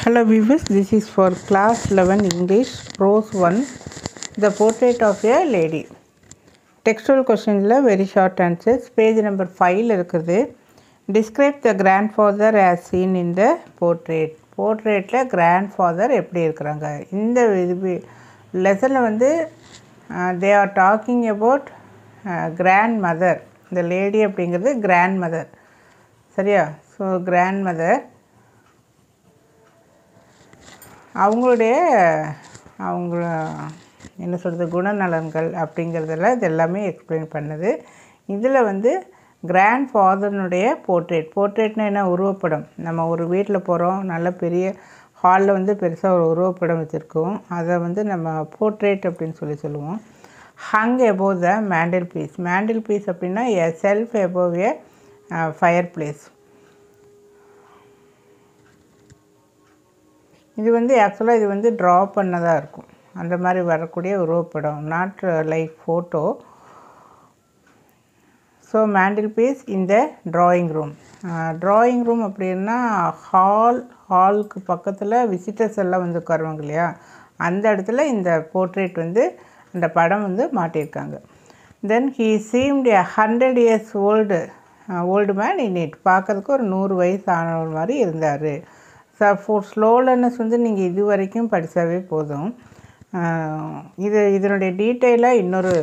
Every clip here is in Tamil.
Hello viewers, this is for class 11 English prose 1, the portrait of a lady. Textual questions very short answers. Page number 5 இருக்குது. Describe the grandfather as seen in the portrait. Portraitல grandfather எப்படி இருக்கிறாங்க. இந்த லெசனில் வந்து they are talking about grandmother. இந்த லேடி அப்படிங்கிறது grandmother. சரியா? ஸோ grandmother அவங்களுடைய என்ன சொல்கிறது குணநலன்கள் அப்படிங்கிறதெல்லாம் இது எல்லாமே எக்ஸ்பிளைன் பண்ணுது. இதில் வந்து கிராண்ட் ஃபாதர்னுடைய போர்ட்ரேட்னா என்ன, உருவப்படம். நம்ம ஒரு வீட்டில் போகிறோம், நல்ல பெரிய ஹாலில் வந்து பெருசாக ஒரு உருவப்படம் வச்சுருக்கோம், அதை வந்து நம்ம போர்ட்ரேட் அப்படின்னு சொல்லுவோம். ஹங் எபோவ் த மேண்டில் பீஸ் அப்படின்னா எ self above a fire place. இது வந்து ஆக்சுவலாக இது வந்து ட்ரா பண்ணதாக இருக்கும், அந்த மாதிரி வரக்கூடிய உருவப்படம், not like photo. So mantelpiece இந்த ட்ராயிங் ரூம் அப்படின்னா ஹாலுக்கு பக்கத்தில் விசிட்டர்ஸ் எல்லாம் வந்து உட்காருவாங்க இல்லையா, அந்த இடத்துல இந்த போர்ட்ரேட் வந்து அந்த படம் வந்து மாட்டியிருக்காங்க. Then he seemed 100 years old man in it. பார்க்கறதுக்கு ஒரு 100 வயசு ஆனவர் மாதிரி இருந்தார். ஃபார் ஸ்லோலர்னஸ் வந்து நீங்கள் இது வரைக்கும் படித்தாவே போதும். இதனுடைய டீட்டெயிலாக இன்னொரு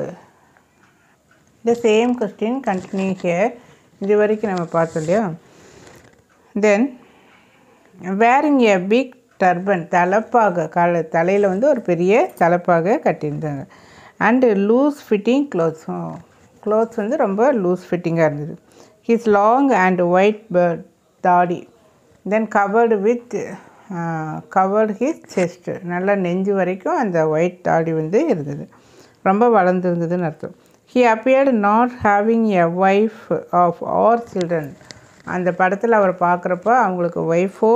இந்த சேம் கொஸ்டின் கண்டினியூ ஹியர். இது வரைக்கும் நம்ம பார்த்தோம் இல்லையா. தென் வேரிங் எ பிக் டர்பன், தலையில் வந்து ஒரு பெரிய தலைப்பாக கட்டியிருந்தாங்க. அண்டு லூஸ் ஃபிட்டிங் க்ளோத்ஸ் வந்து ரொம்ப லூஸ் ஃபிட்டிங்காக இருந்தது. ஹிஸ் லாங் அண்ட் ஒயிட் தாடி. தென் கவர்டு ஹிஸ் செஸ்ட், நல்லா நெஞ்சு வரைக்கும் அந்த ஒயிட் தாடி வந்து இருந்தது, ரொம்ப வளர்ந்துருந்ததுன்னு அர்த்தம். He appeared not having a wife of or children. அந்த படத்தில் அவர் பார்க்குறப்ப அவங்களுக்கு ஒய்ஃபோ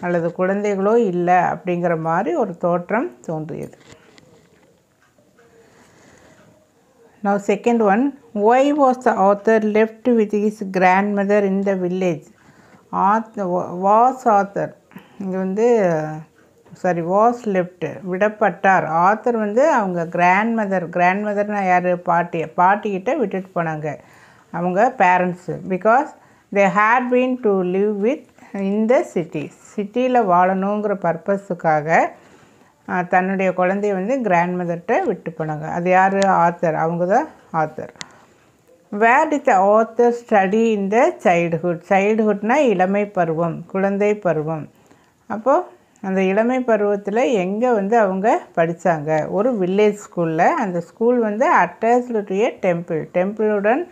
அல்லது குழந்தைகளோ இல்லை அப்படிங்கிற மாதிரி ஒரு தோற்றம் தோன்றியது. Now second one, why was the author left with his grandmother in the village? Author இங்கே வந்து வாஸ் லெஃப்ட் விடப்பட்டார். ஆத்தர் வந்து அவங்க கிராண்ட்மதர்னா யார், பாட்டிக்கிட்ட விட்டுட்டு போனாங்க அவங்க parents. Because they had been to live with in the சிட்டியில் வாழணுங்கிற பர்பஸுக்காக தன்னுடைய குழந்தைய வந்து கிராண்ட்மதர்கிட்ட விட்டு போனாங்க. அது யார், ஆத்தர். அவங்க தான் author. Where did the author study in the சைல்டுஹுட்னா இளமை பருவம், குழந்தை பருவம். அப்போது அந்த இளமை பருவத்தில் எங்கே வந்து அவங்க படித்தாங்க, ஒரு வில்லேஜ் ஸ்கூலில். அந்த ஸ்கூல் வந்து அட்டாச்டு டு எ டெம்பிளுடன்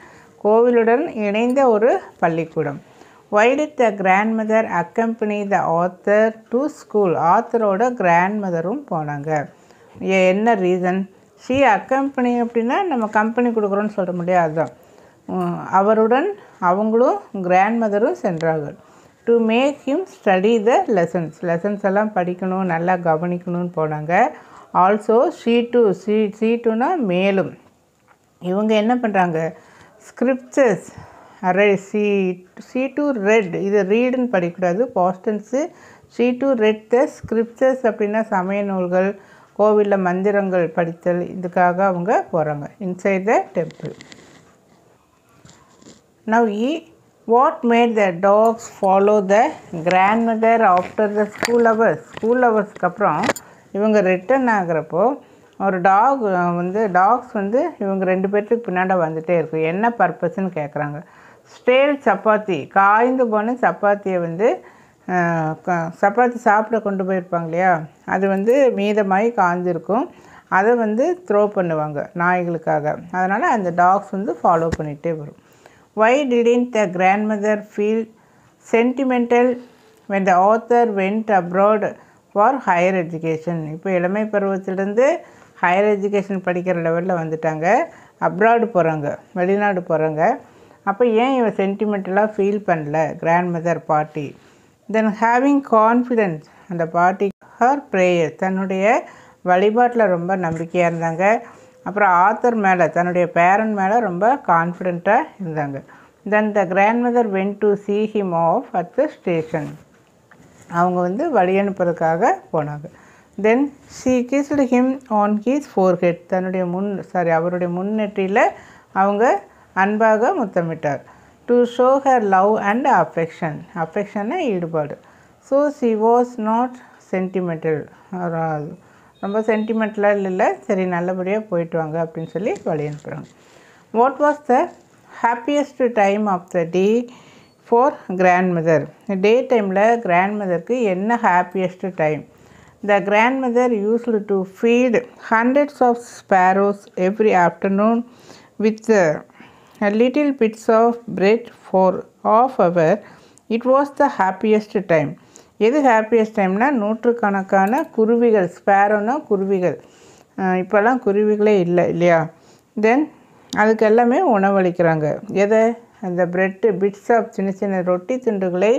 கோவிலுடன் இணைந்த ஒரு பள்ளிக்கூடம். Why did the grandmother accompany the author to school. ஆத்தரோட கிராண்ட்மதரும் போனாங்க. என்ன ரீசன்? ஷீ அக்கம்பனி அப்படின்னா நம்ம கம்பெனி கொடுக்குறோன்னு சொல்ல முடியாது, அதுதான். அவருடன் அவங்களும் கிராண்ட்மதரும் சென்றார்கள். To make him study the lessons எல்லாம் படிக்கணும், நல்லா கவனிக்கணும்னு போனாங்க. ஆல்சோ ஷீட்டுனா மேலும். இவங்க என்ன பண்ணுறாங்க, ஸ்கிரிப்சர்ஸ் ஷீ டு ரெட். இது ரீடுன்னு படிக்கக்கூடாது, past tense. She to read the scriptures அப்படின்னா சமய நூல்கள், கோவிலில் மந்திரங்கள் படித்தல், இதுக்காக அவங்க போகிறாங்க inside the temple. Now what made the dogs follow the grandmother after the school ஹவர்ஸ்க்கு அப்புறம் இவங்க ரிட்டர்ன் ஆகிறப்போ ஒரு டாக்ஸ் வந்து இவங்க 2 பேர்த்துக்கு பின்னாடி வந்துகிட்டே இருக்கும். என்ன பர்பஸ்ன்னு கேட்குறாங்க. ஸ்டேல் சப்பாத்தி, காய்ந்து போன சப்பாத்தியை வந்து சப்பாத்தி சாப்பிட கொண்டு போயிருப்பாங்க இல்லையா, அது வந்து மீதமாகி காய்ஞ்சிருக்கும், அதை வந்து த்ரோ பண்ணுவாங்க நாய்களுக்காக. அதனால் அந்த டாக்ஸ் வந்து ஃபாலோ பண்ணிகிட்டே வரும். Why didn't the grandmother feel sentimental when the author went abroad for higher education? இப்போ இளமை பருவத்திலேருந்து ஹையர் எஜுகேஷன் படிக்கிற லெவலில் வந்துட்டாங்க, அப்ராடு போகிறாங்க, வெளிநாடு போகிறாங்க. அப்போ ஏன் இவன் சென்டிமெண்டலாக ஃபீல் பண்ணல கிராண்ட்மதர் பாட்டி? தென் ஹேவிங் கான்ஃபிடென்ஸ், அந்த பாட்டி ஹர் ப்ரேயர், தன்னுடைய வழிபாட்டில் ரொம்ப நம்பிக்கையாக இருந்தாங்க. அப்புறம் ஆத்தர் மேலே, தன்னுடைய பேரண்ட் மேலே ரொம்ப கான்ஃபிடெண்ட்டாக இருந்தாங்க. Then the grandmother went to see him off at the station. அவங்க வந்து வழி அனுப்புறதுக்காக போனாங்க. தென் she kissed him on his forehead. தன்னுடைய அவருடைய முன்னெற்றியில் அவங்க அன்பாக முத்தமிட்டார். To show her love and அஃபெக்ஷன்னா ஈடுபாடு. So she was not sentimental. ரொம்ப சென்டிமெண்டலாக இல்லை, சரி நல்லபடியாக போயிட்டு வாங்க அப்படின்னு சொல்லி வழி அனுப்புகிறாங்க. What was the happiest time of the day for grandmother? Day டைமில் கிராண்ட்மதருக்கு என்ன happiest time? The grandmother used to feed hundreds of sparrows every afternoon with little bits of bread for half hour. It was the happiest time. எது ஹாப்பியஸ்ட் டைம்னா நூற்றுக்கணக்கான குருவிகள், ஸ்பேரோனா குருவிகள், இப்போல்லாம் குருவிகளே இல்லை இல்லையா? தென் அதுக்கு எல்லாமே உணவளிக்கிறாங்க. எதை? அந்த பிரெட்டு பிட்ஸ் ஆஃப் சின்ன சின்ன ரொட்டி துண்டுகளை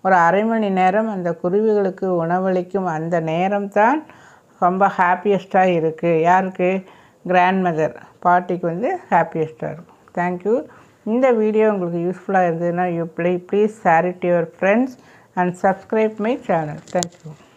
ஒரு அரை மணி நேரம் அந்த குருவிகளுக்கு உணவளிக்கும் அந்த நேரம் தான் ரொம்ப ஹாப்பியஸ்ட்டாக இருக்குது. யாருக்கு? கிராண்ட்மதர், பாட்டிக்கு வந்து ஹாப்பியஸ்ட்டாக இருக்கும். தேங்க்யூ. இந்த வீடியோ உங்களுக்கு யூஸ்ஃபுல்லாக இருந்ததுன்னா please share it your friends and subscribe my channel. Thank you.